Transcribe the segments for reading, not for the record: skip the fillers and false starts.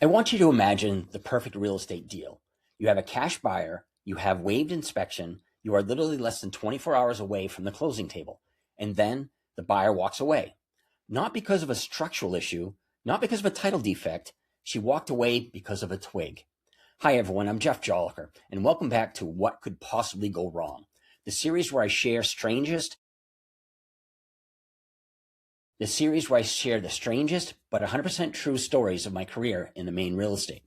I want you to imagine the perfect real estate deal. You have a cash buyer, you have waived inspection, you are literally less than 24 hours away from the closing table, and then the buyer walks away. Not because of a structural issue, not because of a title defect, she walked away because of a twig. Hi everyone, I'm Jeff Joliker, and welcome back to What Could Possibly Go Wrong, the series where I share the strangest but 100% true stories of my career in the Maine real estate.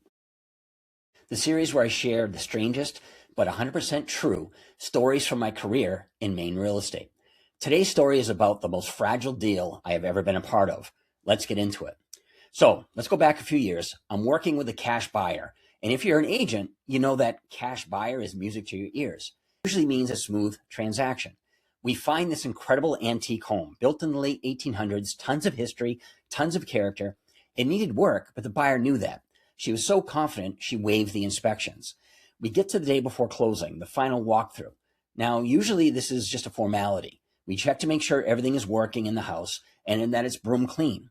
The series where I share the strangest but 100% true stories from my career in Maine real estate. Today's story is about the most fragile deal I have ever been a part of. Let's get into it. So let's go back a few years. I'm working with a cash buyer. And if you're an agent, you know that cash buyer is music to your ears. It usually means a smooth transaction. We find this incredible antique home built in the late 1800s, tons of history, tons of character. It needed work, but the buyer knew that. She was so confident she waived the inspections. We get to the day before closing, the final walkthrough. Now, usually this is just a formality. We check to make sure everything is working in the house and that it's broom clean.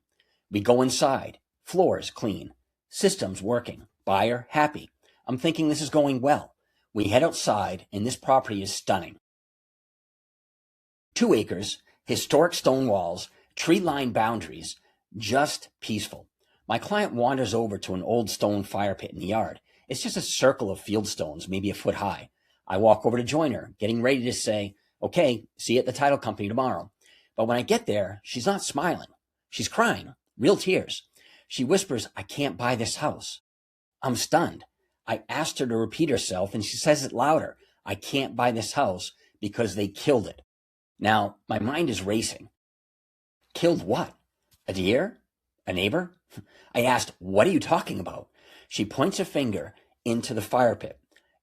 We go inside, floors clean, systems working, buyer happy. I'm thinking this is going well. We head outside and this property is stunning. 2 acres, historic stone walls, tree-lined boundaries, just peaceful. My client wanders over to an old stone fire pit in the yard. It's just a circle of field stones, maybe a foot high. I walk over to join her, getting ready to say, okay, see you at the title company tomorrow. But when I get there, she's not smiling. She's crying, real tears. She whispers, I can't buy this house. I'm stunned. I asked her to repeat herself, and she says it louder. I can't buy this house because they killed it. Now, my mind is racing. Killed what? A deer? A neighbor? I asked, what are you talking about? She points a finger into the fire pit.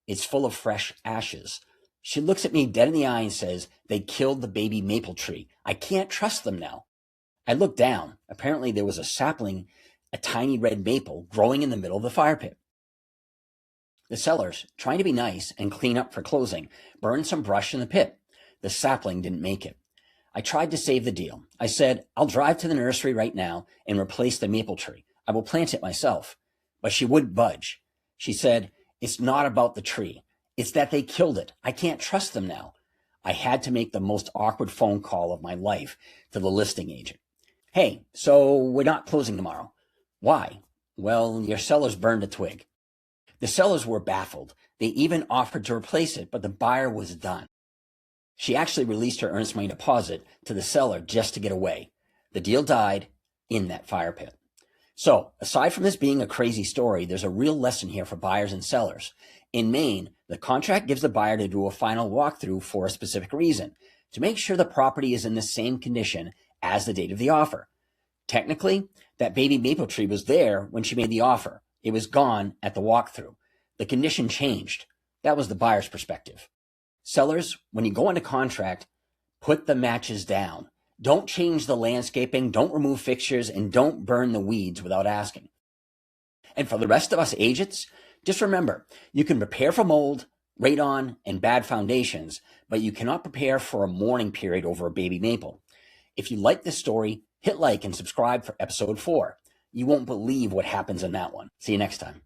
It's full of fresh ashes. She looks at me dead in the eye and says, they killed the baby maple tree. I can't trust them now. I look down. Apparently there was a sapling, a tiny red maple, growing in the middle of the fire pit. The sellers, trying to be nice and clean up for closing, burned some brush in the pit. The sapling didn't make it. I tried to save the deal. I said, I'll drive to the nursery right now and replace the maple tree. I will plant it myself. But she wouldn't budge. She said, it's not about the tree. It's that they killed it. I can't trust them now. I had to make the most awkward phone call of my life to the listing agent. Hey, so we're not closing tomorrow. Why? Well, your sellers burned a twig. The sellers were baffled. They even offered to replace it, but the buyer was done. She actually released her earnest money deposit to the seller just to get away. The deal died in that fire pit. So, aside from this being a crazy story, there's a real lesson here for buyers and sellers. In Maine, the contract gives the buyer to do a final walkthrough for a specific reason, to make sure the property is in the same condition as the date of the offer. Technically, that baby maple tree was there when she made the offer. It was gone at the walkthrough. The condition changed. That was the buyer's perspective. Sellers, when you go into contract, put the matches down. Don't change the landscaping, don't remove fixtures, and don't burn the weeds without asking. And for the rest of us agents, just remember, you can prepare for mold, radon, and bad foundations, but you cannot prepare for a mourning period over a baby maple. If you like this story, hit like and subscribe for episode 4. You won't believe what happens in that one. See you next time.